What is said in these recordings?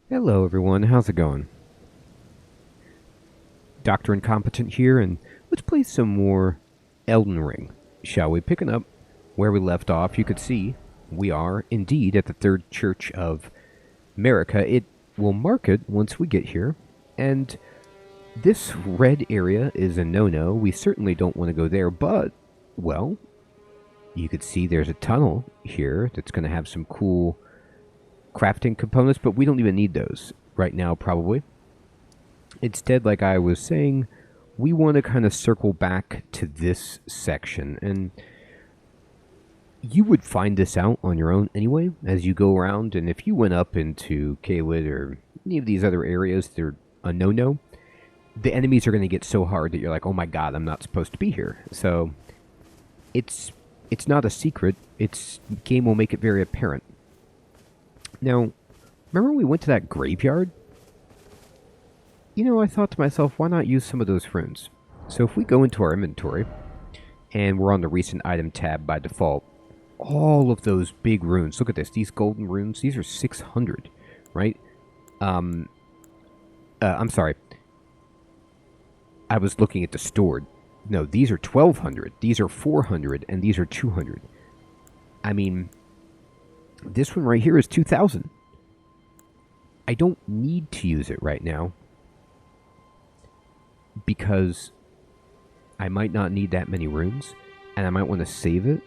Hello everyone, how's it going? Dr. Incompetent here, and let's play some more Elden Ring, shall we? Picking up where we left off, you could see we are indeed at the Third Church of America. It will mark it once we get here, and this red area is a no-no. We certainly don't want to go there, but, well, you could see there's a tunnel here that's going to have some cool crafting components, but we don't even need those right now, probably. Instead, like I was saying, we want to kind of circle back to this section. And you would find this out on your own anyway as you go around. And if you went up into Kawood or any of these other areas, they're a no-no. The enemies are going to get so hard that you're like, oh my god, I'm not supposed to be here. So it's not a secret. Game will make it very apparent. Now, remember when we went to that graveyard? You know, I thought to myself, why not use some of those runes? So if we go into our inventory, and we're on the recent item tab by default, all of those big runes, look at this, these golden runes, these are 600, right? I'm sorry. I was looking at the stored. No, these are 1200, these are 400, and these are 200. I mean, this one right here is 2000. I don't need to use it right now, because I might not need that many runes, and I might want to save it,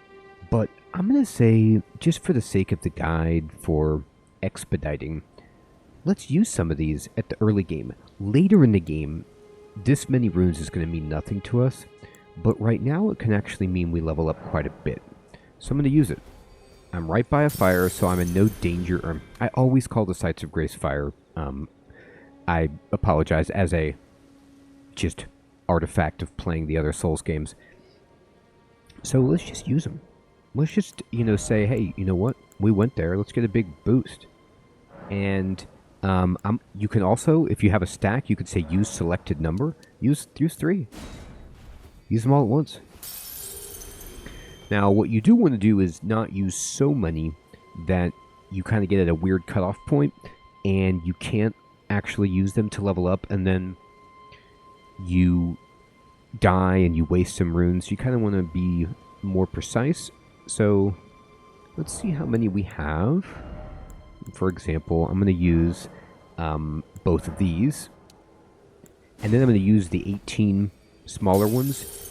but I'm going to say, just for the sake of the guide, for expediting, let's use some of these at the early game. Later in the game, this many runes is going to mean nothing to us, but right now it can actually mean we level up quite a bit. So I'm going to use it. I'm right by a fire, so I'm in no danger. I always call the Sites of Grace fire. I apologize, as a just artifact of playing the other Souls games. So let's just use them. Let's just, say, hey, you know what? We went there. Let's get a big boost. And you can also, if you have a stack, you could say use selected number. Use 3. Use them all at once. Now, what you do want to do is not use so many that you kind of get at a weird cutoff point, and you can't actually use them to level up, and then you die and you waste some runes. You kind of want to be more precise. So let's see how many we have. For example, I'm going to use both of these, and then I'm going to use the 18 smaller ones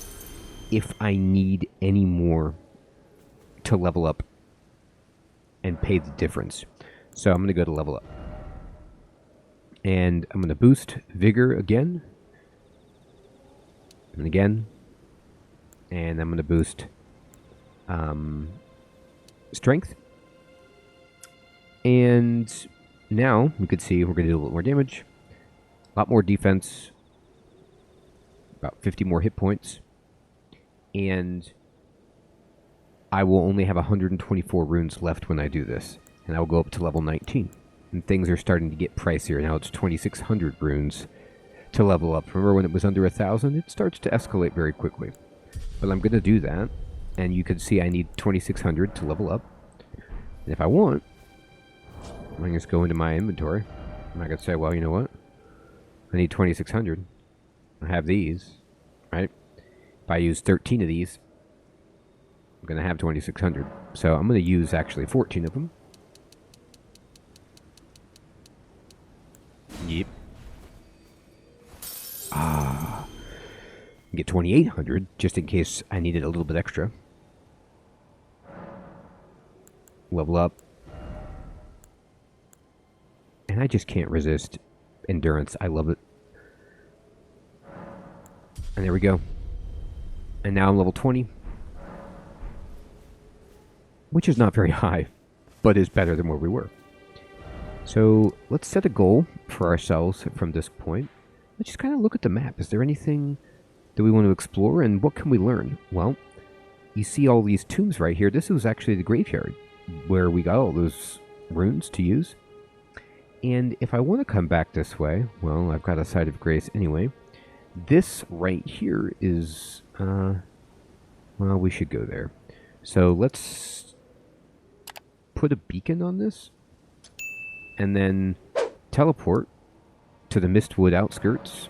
if I need any more to level up and pay the difference. So I'm going to go to level up, and I'm going to boost vigor again, and again, and I'm going to boost strength. And now we could see we're going to do a little more damage, a lot more defense, about 50 more hit points, and I will only have 124 runes left when I do this, and I will go up to level 19. And things are starting to get pricier. Now it's 2,600 runes to level up. Remember when it was under 1,000? It starts to escalate very quickly. But I'm going to do that, and you can see I need 2,600 to level up. And if I want, I can just go into my inventory, and I can say, well, you know what? I need 2,600. I have these, right? If I use 13 of these, I'm going to have 2,600. So I'm going to use actually 14 of them. Yep. Get 2,800 just in case I needed a little bit extra. Level up. And I just can't resist endurance. I love it. And there we go. And now I'm level 20. Which is not very high, but is better than where we were. So let's set a goal for ourselves from this point. Let's just kind of look at the map. Is there anything that we want to explore, and what can we learn? Well, you see all these tombs right here. This was actually the graveyard where we got all those runes to use. And if I want to come back this way, well, I've got a Site of Grace anyway. This right here is, well, we should go there. So let's put a beacon on this, and then teleport to the Mistwood outskirts,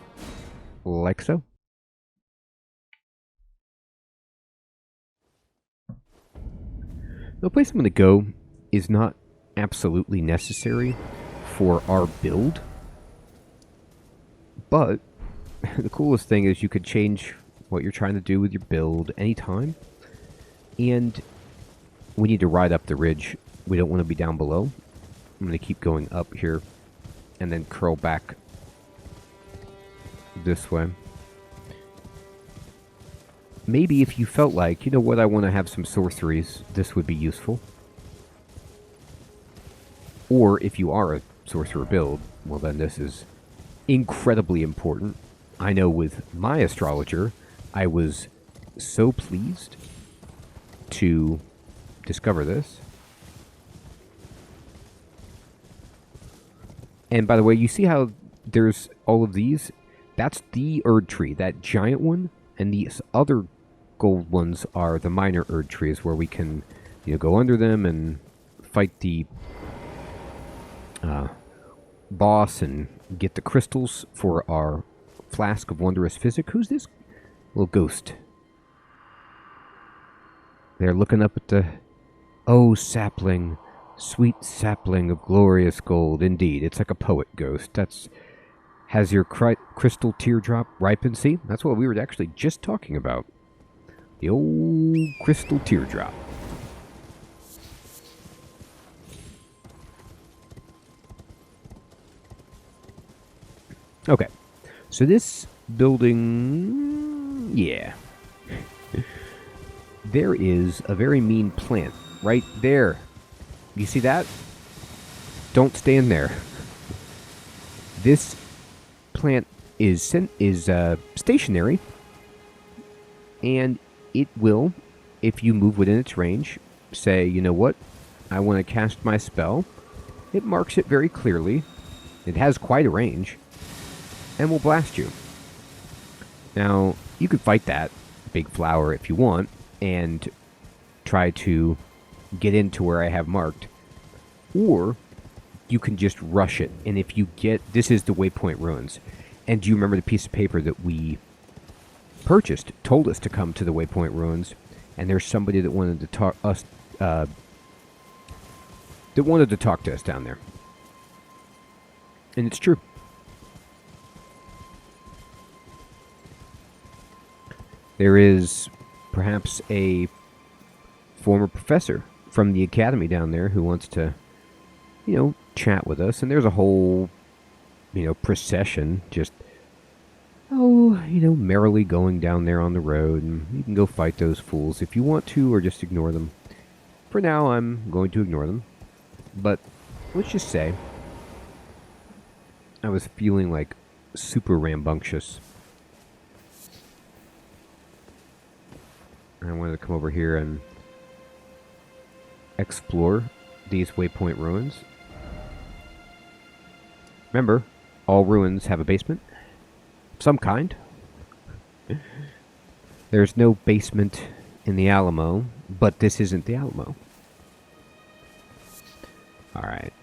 like so. The place I'm going to go is not absolutely necessary for our build, but the coolest thing is you could change what you're trying to do with your build anytime, and we need to ride up the ridge. We don't want to be down below. I'm going to keep going up here and then curl back this way. Maybe if you felt like, you know what, I want to have some sorceries, this would be useful. Or if you are a sorcerer build, well then this is incredibly important. I know with my astrologer, I was so pleased to discover this. And by the way, you see how there's all of these? That's the Erd tree, that giant one, and these other gold ones are the minor Erd trees where we can, you know, go under them and fight the boss and get the crystals for our flask of wondrous physic. Who's this little ghost? They're looking up at the... Oh, sapling. Sweet sapling of glorious gold. Indeed, it's like a poet ghost. Has your crystal teardrop ripened? See, that's what we were actually just talking about. The old crystal teardrop. Okay, so this building, yeah. There is a very mean plant right there. You see that? Don't stand there. This plant is stationary, and it will, if you move within its range, say, you know what, I want to cast my spell. It marks it very clearly. It has quite a range, and will blast you. Now, you could fight that big flower if you want, and try to get into where I have marked. Or you can just rush it, and if you get... This is the Waypoint Ruins. And do you remember the piece of paper that we purchased told us to come to the Waypoint Ruins, and there's somebody that wanted to talk us to us down there. And it's true. There is perhaps a former professor from the academy down there who wants to, you know, chat with us, and there's a whole, you know, procession just, oh, you know, merrily going down there on the road, and you can go fight those fools if you want to, or just ignore them. For now, I'm going to ignore them, but let's just say I was feeling like super rambunctious. I wanted to come over here and explore these Waypoint Ruins. Remember, all ruins have a basement. Some kind. There's no basement in the Alamo, but this isn't the Alamo. Alright.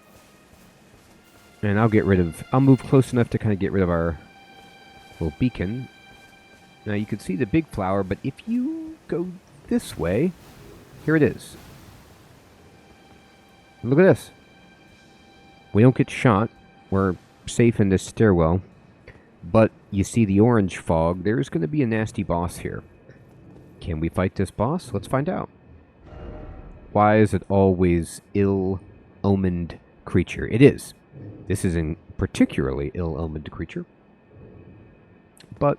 And I'll move close enough to kind of get rid of our little beacon. Now you can see the big flower, but if you go this way, here it is. Look at this. We don't get shot. We're safe in this stairwell. But you see the orange fog. There's going to be a nasty boss here. Can we fight this boss? Let's find out. Why is it always ill-omened creature? It is. This is a particularly ill-omened creature. But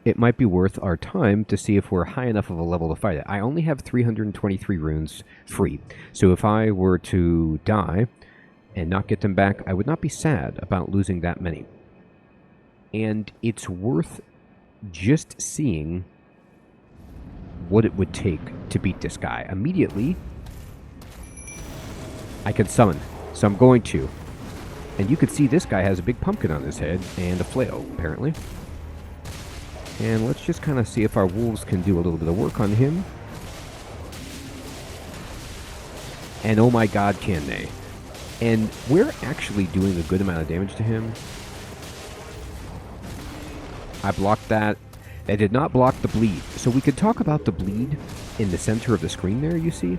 it might be worth our time to see if we're high enough of a level to fight it. I only have 323 runes free. So if I were to die and not get them back, I would not be sad about losing that many. And it's worth just seeing what it would take to beat this guy. Immediately, I can summon. So I'm going to. And you can see this guy has a big pumpkin on his head and a flail, apparently. And let's just kind of see if our wolves can do a little bit of work on him. And oh my god, can they. And we're actually doing a good amount of damage to him. I blocked that. I did not block the bleed. So we could talk about the bleed in the center of the screen there, you see?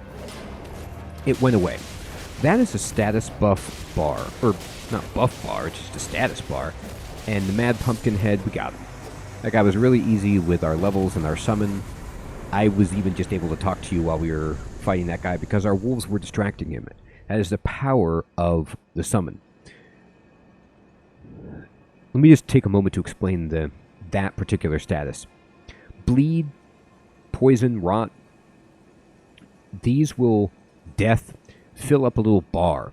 It went away. That is a status buff bar. Or, not buff bar, it's just a status bar. And the Mad Pumpkinhead, we got him. That guy was really easy with our levels and our summon. I was even just able to talk to you while we were fighting that guy because our wolves were distracting him. That is the power of the summon. Let me just take a moment to explain that particular status. Bleed, poison, rot, these will, death, fill up a little bar.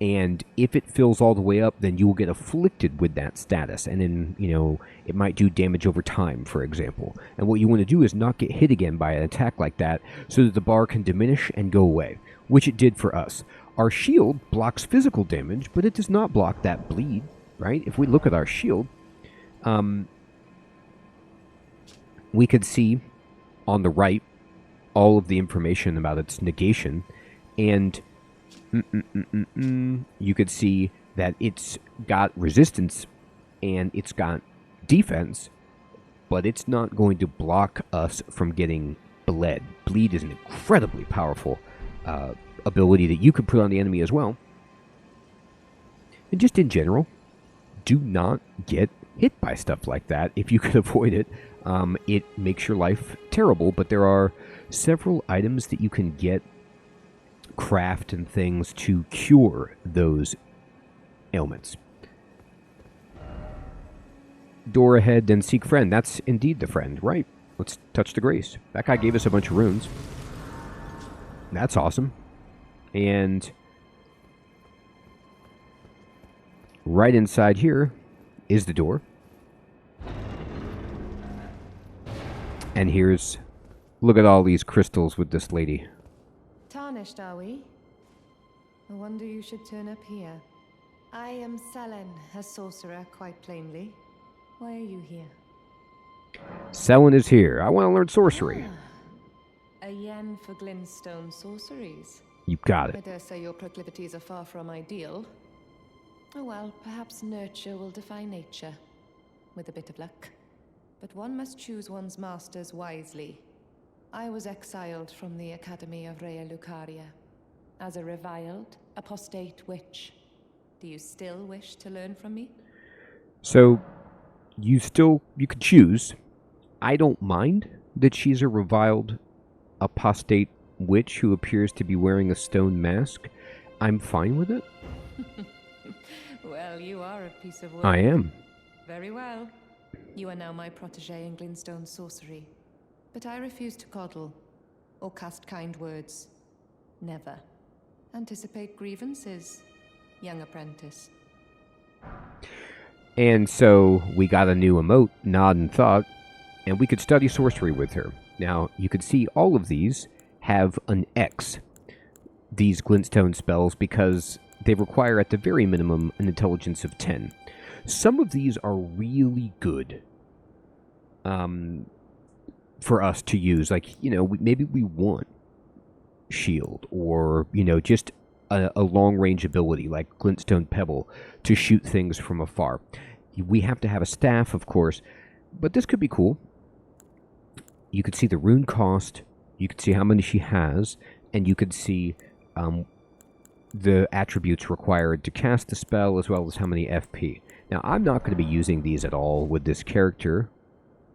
And if it fills all the way up, then you will get afflicted with that status. And then, it might do damage over time, for example. And what you want to do is not get hit again by an attack like that so that the bar can diminish and go away, which it did for us. Our shield blocks physical damage, but it does not block that bleed, right? If we look at our shield, we could see on the right all of the information about its negation, and you could see that it's got resistance and it's got defense, but it's not going to block us from getting bled. Bleed is an incredibly powerful ability that you could put on the enemy as well. And just in general, do not get hit by stuff like that if you can avoid it. It makes your life terrible, but there are several items that you can get, craft and things to cure those ailments. Door ahead, then seek friend. That's indeed the friend, right? Let's touch the grace. That guy gave us a bunch of runes. That's awesome. And right inside here is the door. And look at all these crystals with this lady. Tarnished, are we? No wonder you should turn up here. I am Selen, a sorcerer, quite plainly. Why are you here? Selen is here. I want to learn sorcery. A yen for glintstone sorceries. You got it. I dare say your proclivities are far from ideal. Oh well, perhaps nurture will defy nature, with a bit of luck. But one must choose one's masters wisely. I was exiled from the Academy of Rea Lucaria as a reviled, apostate witch. Do you still wish to learn from me? So, you could choose. I don't mind that she's a reviled, apostate witch who appears to be wearing a stone mask. I'm fine with it. Well, you are a piece of work. I am. Very well. You are now my protege in glintstone sorcery. But I refuse to coddle, or cast kind words. Never. Anticipate grievances, young apprentice. And so, we got a new emote, Nod and Thought, and we could study sorcery with her. Now, you could see all of these have an X, these glintstone spells, because they require at the very minimum an intelligence of 10. Some of these are really good for us to use. Like, maybe we want shield or, just a long-range ability like Glintstone Pebble to shoot things from afar. We have to have a staff, of course, but this could be cool. You could see the rune cost, you could see how many she has, and you could see the attributes required to cast the spell as well as how many FP. Now, I'm not going to be using these at all with this character,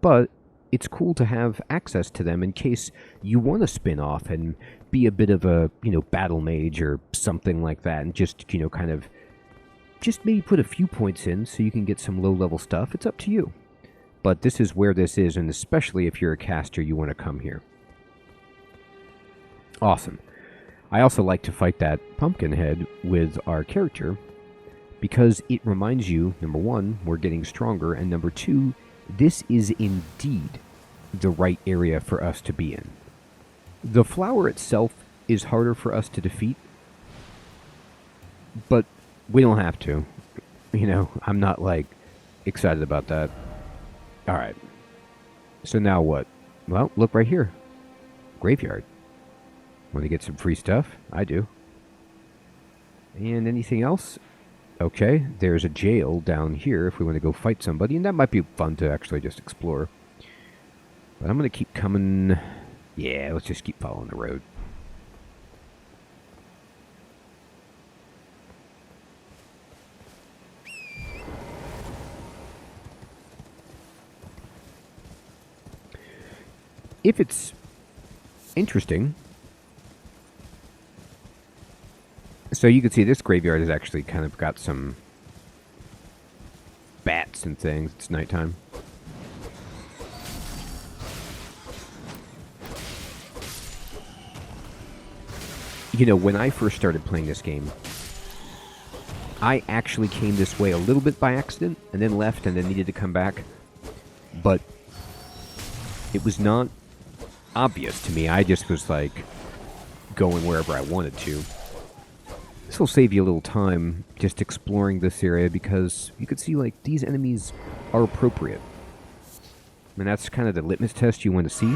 but it's cool to have access to them in case you want to spin off and be a bit of a, battle mage or something like that, and just, just maybe put a few points in so you can get some low-level stuff. It's up to you. But this is where this is, and especially if you're a caster, you want to come here. Awesome. I also like to fight that Pumpkinhead with our character because it reminds you, number one, we're getting stronger, and number two, this is indeed the right area for us to be in. The flower itself is harder for us to defeat, but we don't have to. I'm not, excited about that. Alright. So now what? Well, look right here. Graveyard. Want to get some free stuff? I do. And anything else? Okay, there's a jail down here if we want to go fight somebody, and that might be fun to actually just explore. But I'm going to keep coming. Yeah, let's just keep following the road. If it's interesting, so you can see this graveyard has actually kind of got some bats and things. It's nighttime. You know, when I first started playing this game, I actually came this way a little bit by accident and then left and then needed to come back. But it was not obvious to me. I just was like going wherever I wanted to. This will save you a little time just exploring this area because you could see like these enemies are appropriate. And that's kind of the litmus test you want to see.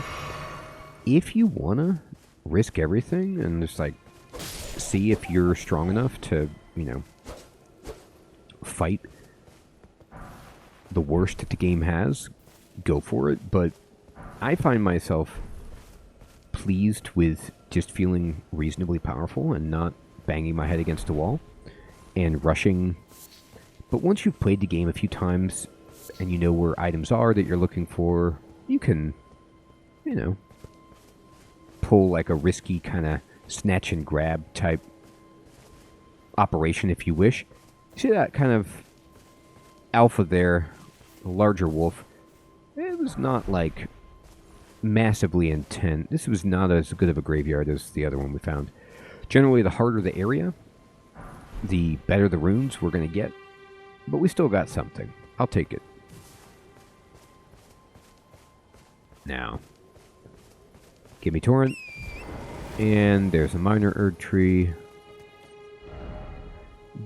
If you want to risk everything and just like see if you're strong enough to, you know, fight the worst that the game has, go for it. But I find myself pleased with just feeling reasonably powerful and not banging my head against a wall and rushing. But once you've played the game a few times and you know where items are that you're looking for, you can, you know, pull like a risky kind of snatch and grab type operation if you wish. See that kind of alpha there, a larger wolf? It was not like massively intent. This was not as good of a graveyard as the other one we found. Generally, the harder the area, the better the runes we're going to get. But we still got something. I'll take it. Now, give me Torrent. And there's a minor Erd tree.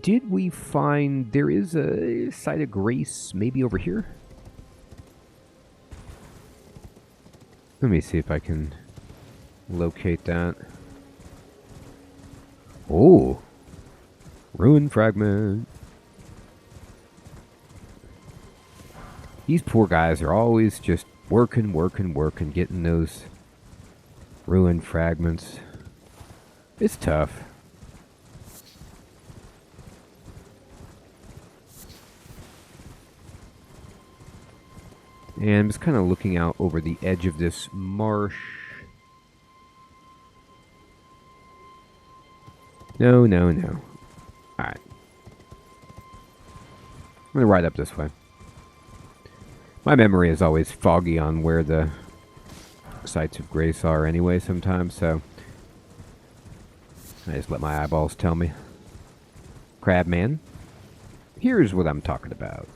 Did we find... There is a site of grace maybe over here? Let me see if I can locate that. Oh! Ruin fragment. These poor guys are always just working, getting those ruin fragments. It's tough. And I'm just kind of looking out over the edge of this marsh. No. Alright. I'm going to ride up this way. My memory is always foggy on where the sites of grace are anyway sometimes, so I just let my eyeballs tell me. Crabman. Here's what I'm talking about.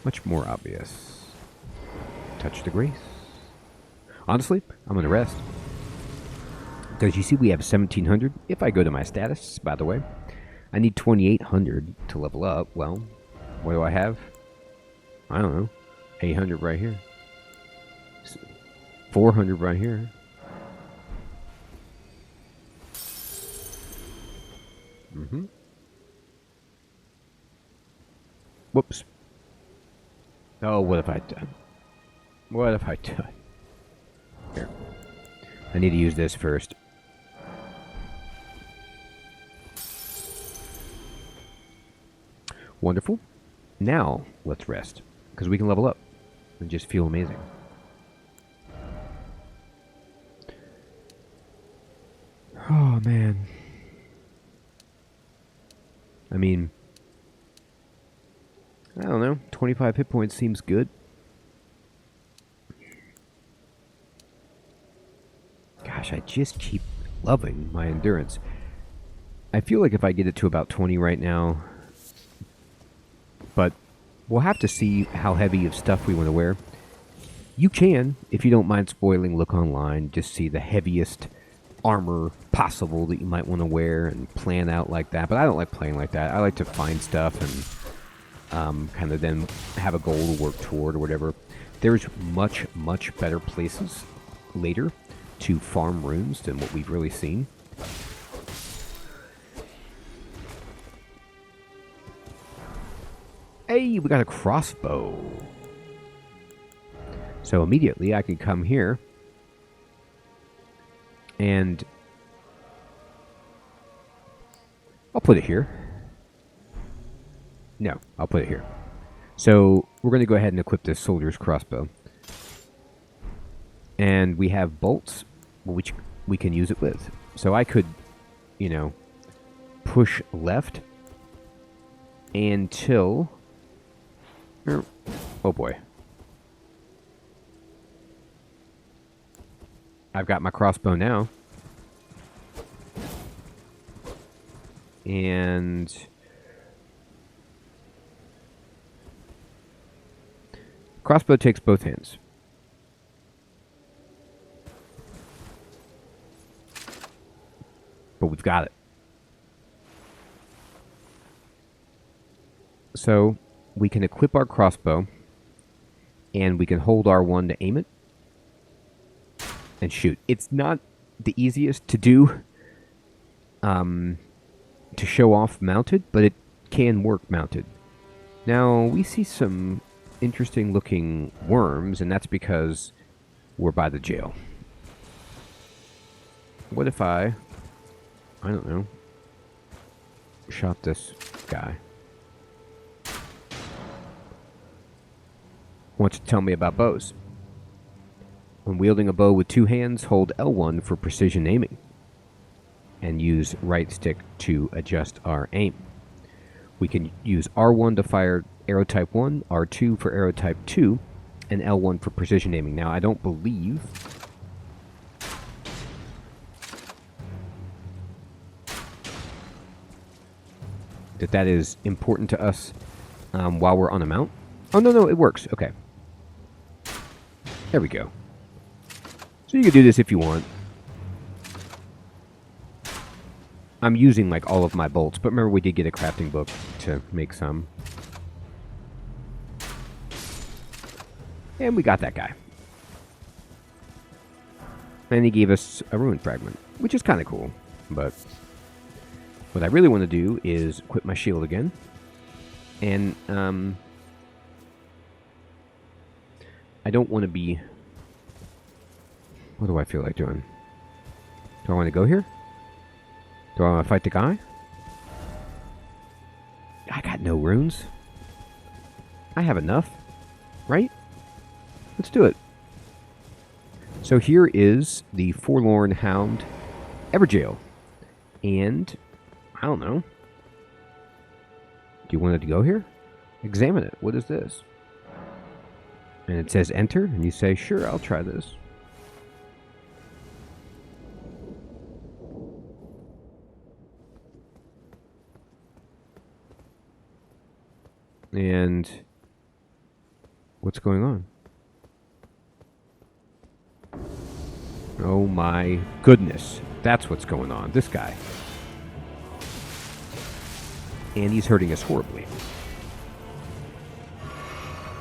Much more obvious. Touch the grace. Honestly, I'm going to rest. Because you see we have 1700. If I go to my status, by the way, I need 2800 to level up. Well, what do I have? I don't know. 800 right here. 400 right here. Whoops. Oh, what have I done? What have I done? Here. I need to use this first. Wonderful. Now, let's rest. Because we can level up and just feel amazing. Oh, man. I mean, I don't know. 25 hit points seems good. Gosh, I just keep loving my endurance. I feel like if I get it to about 20 right now, but we'll have to see how heavy of stuff we want to wear. You can, if you don't mind spoiling, look online, just see the heaviest armor possible that you might want to wear and plan out like that. But I don't like playing like that. I like to find stuff and kind of then have a goal to work toward or whatever. There's much, much better places later to farm runes than what we've really seen. Hey, we got a crossbow. So immediately I can come here and I'll put it here. No, I'll put it here. So we're going to go ahead and equip this soldier's crossbow. And we have bolts, which we can use it with. So I could, you know, push left until... Oh boy. I've got my crossbow now. And... crossbow takes both hands. But we've got it. So we can equip our crossbow and we can hold R1 to aim it and shoot. It's not the easiest to do to show off mounted, but it can work mounted. Now we see some interesting looking worms, and that's because we're by the jail. What if I don't know, shot this guy? Why don't you tell me about bows? When wielding a bow with two hands, hold L1 for precision aiming and use right stick to adjust our aim. We can use R1 to fire arrow type 1, R2 for arrow type 2, and L1 for precision aiming. Now, I don't believe that is important to us while we're on a mount. Oh, no, it works. Okay. There we go. So you can do this if you want. I'm using like all of my bolts, but remember we did get a crafting book to make some. And we got that guy. And he gave us a ruin fragment, which is kind of cool. But what I really want to do is equip my shield again. And I don't want to be... What do I feel like doing? Do I want to go here? Do I want to fight the guy? I got no runes. I have enough, right? Let's do it. So here is the Forlorn Hound Everjail. And, I don't know. Do you want it to go here? Examine it. What is this? And it says enter, and you say, sure, I'll try this. And what's going on? Oh my goodness. That's what's going on. This guy. And he's hurting us horribly.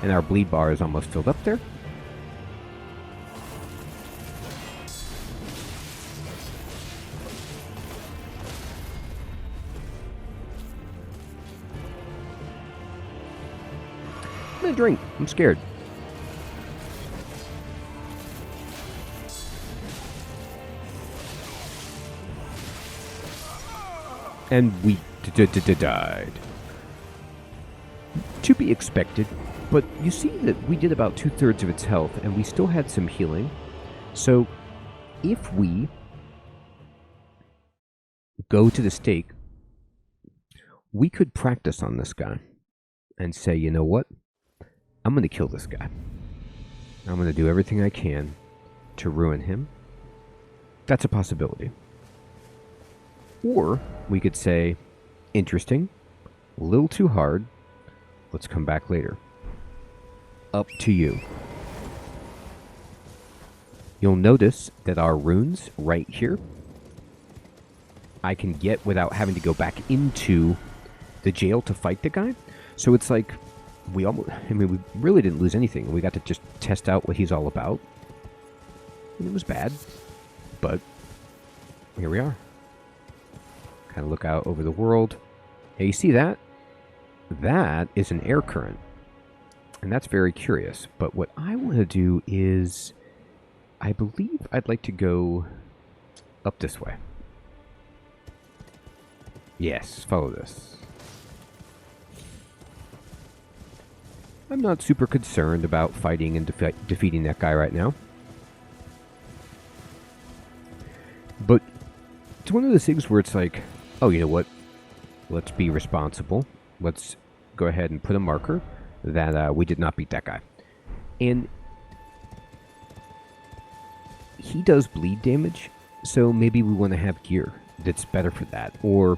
And our bleed bar is almost filled up there. I'm gonna drink. I'm scared. And we died. To be expected, but you see that we did about 2/3 of its health, and we still had some healing. So, if we go to the stake, we could practice on this guy and say, you know what? I'm going to kill this guy. I'm going to do everything I can to ruin him. That's a possibility. Or we could say, interesting, a little too hard, let's come back later. Up to you. You'll notice that our runes right here, I can get without having to go back into the jail to fight the guy. So it's like, we really didn't lose anything. We got to just test out what he's all about. And it was bad, but here we are. Kind of look out over the world. Hey, you see that? that is an air current. And that's very curious. But what I want to do is, I believe I'd like to go up this way. Yes, follow this. I'm not super concerned about fighting and defeating that guy right now. But it's one of those things where it's like, oh, you know what? Let's be responsible. Let's go ahead and put a marker that we did not beat that guy. And he does bleed damage, so maybe we want to have gear that's better for that. Or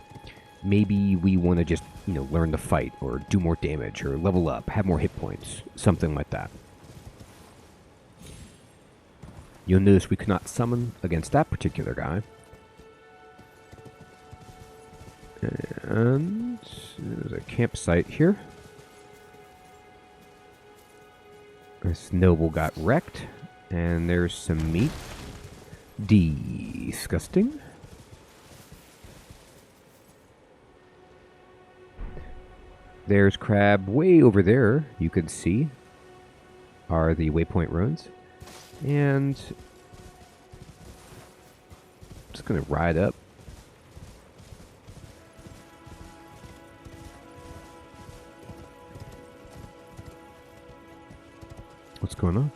maybe we want to just, learn to fight or do more damage or level up, have more hit points, something like that. You'll notice we could not summon against that particular guy. And there's a campsite here. This noble got wrecked, and there's some meat. Disgusting. There's crab way over there. You can see are the waypoint ruins. And I'm just going to ride up. What's going on?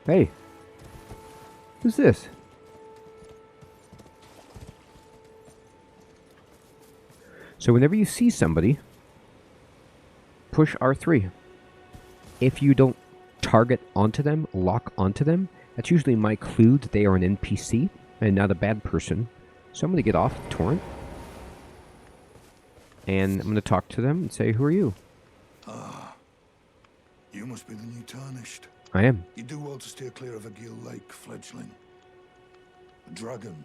Hey. Who's this? So whenever you see somebody, push R3. If you don't target onto them, lock onto them, that's usually my clue that they are an NPC and not a bad person. So I'm going to get off the torrent. And I'm going to talk to them and say, who are you? You must be the new Tarnished. I am. You do well to steer clear of a Gill Lake fledgling. A dragon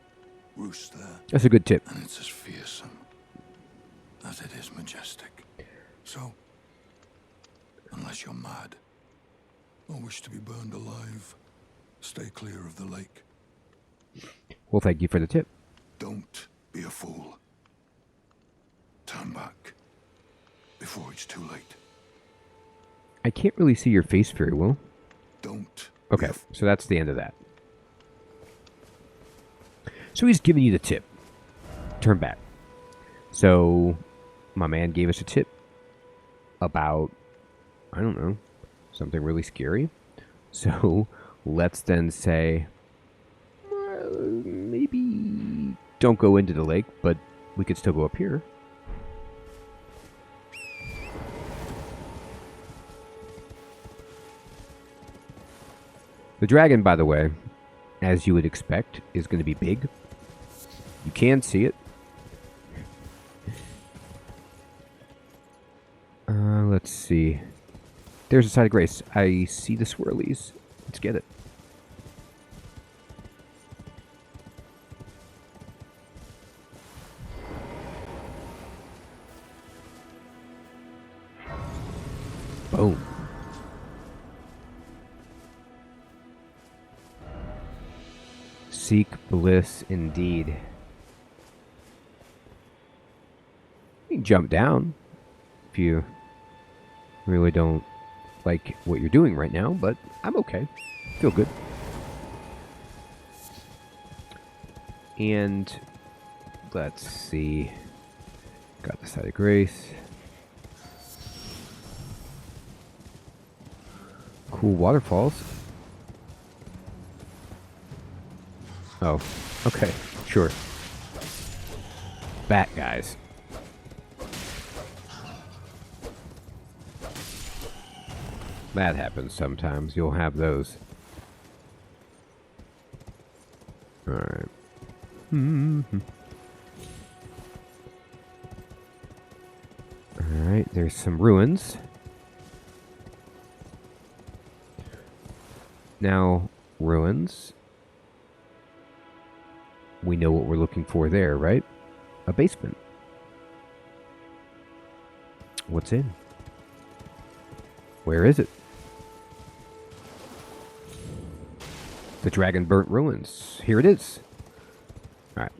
roosts there. That's a good tip. And it's as fearsome as it is majestic. So, unless you're mad or wish to be burned alive, stay clear of the lake. Well, thank you for the tip. Don't be a fool. Turn back before it's too late. I can't really see your face very well. Don't. Okay, so that's the end of that. So he's giving you the tip. Turn back. So my man gave us a tip about, I don't know, something really scary. So let's then say, maybe don't go into the lake, but we could still go up here. The dragon, by the way, as you would expect, is going to be big. You can see it. Let's see. There's a side of grace. I see the swirlies. Let's get it. Boom. Seek bliss indeed. You can jump down if you really don't like what you're doing right now, but I'm okay. Feel good. And let's see. Got the side of grace. Cool waterfalls. Oh, okay, sure. Bat guys. That happens sometimes. You'll have those. Alright. Alright, there's some ruins. Now, ruins. We know what we're looking for there, right? A basement. What's in? Where is it? The Dragon Burnt Ruins. Here it is. Alright.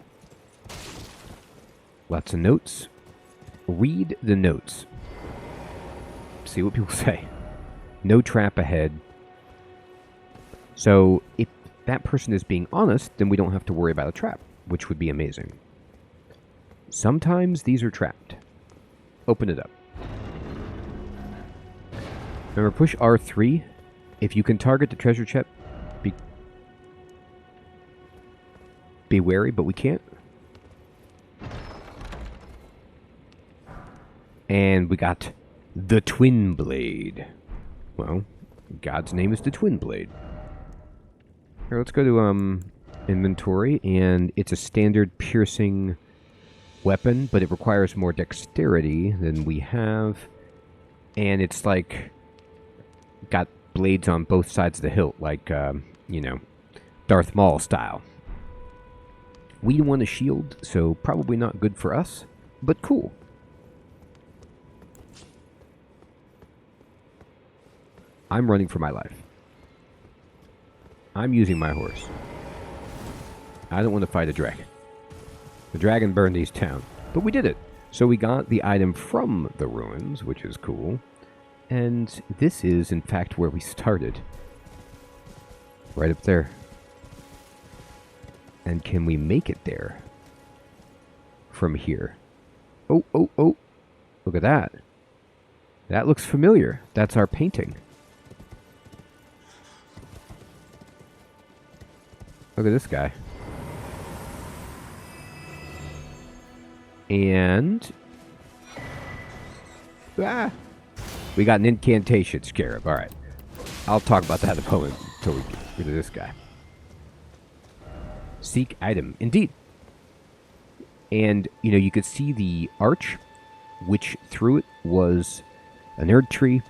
Lots of notes. read the notes. See what people say. No trap ahead. So if that person is being honest, then we don't have to worry about a trap, which would be amazing. Sometimes these are trapped. Open it up. Remember, push R3. If you can target the treasure chest, be wary, but we can't. And we got the Twin Blade. Well, God's name is the Twin Blade. Here, let's go to inventory, and it's a standard piercing weapon, but it requires more dexterity than we have. And it's like got blades on both sides of the hilt, like you know, Darth Maul style. We want a shield, so probably not good for us, but cool. I'm running for my life. I'm using my horse. I don't want to fight a dragon. The dragon burned these town, but we did it. So we got the item from the ruins, which is cool. And this is, in fact, where we started. Right up there. And can we make it there? From here. Oh, oh, oh. Look at that. That looks familiar. That's our painting. Look at this guy. And... ah! We got an incantation scarab. Alright. I'll talk about that in a moment until we get rid of this guy. Seek item. Indeed. And, you know, you could see the arch, which through it was a nerd tree,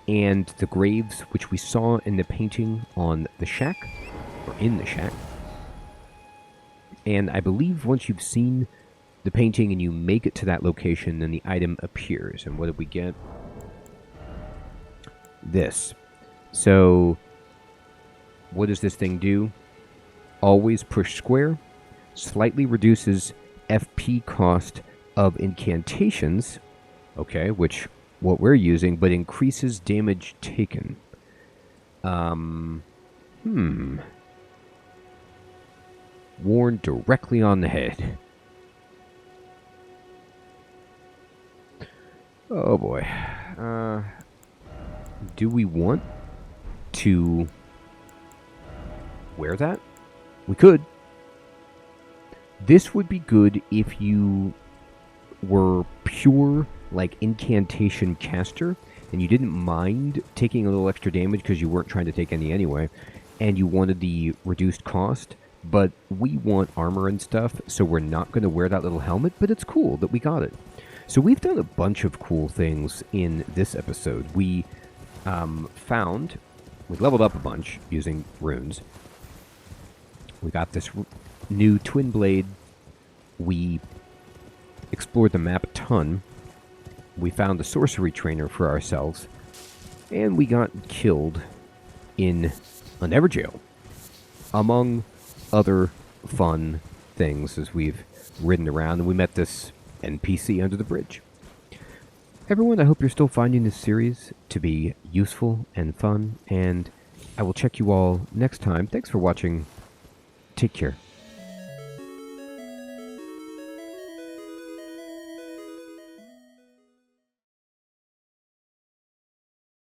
and the graves, which we saw in the painting on the shack, or in the shack. And I believe once you've seen the painting and you make it to that location, then the item appears. And what did we get? This. So, what does this thing do? Always push square. Slightly reduces FP cost of incantations. Okay, which what we're using, but increases damage taken. Worn directly on the head. Oh boy. Do we want to wear that? We could. This would be good if you were pure, like, incantation caster, and you didn't mind taking a little extra damage because you weren't trying to take any anyway, and you wanted the reduced cost. But we want armor and stuff, so we're not going to wear that little helmet, but it's cool that we got it. So we've done a bunch of cool things in this episode. We we leveled up a bunch using runes. We got this new twin blade. We explored the map a ton. We found a sorcery trainer for ourselves. And we got killed in an Everjail. Among other fun things as we've ridden around, and we met this NPC under the bridge. Everyone, I hope you're still finding this series to be useful and fun, and I will check you all next time. Thanks for watching. Take care.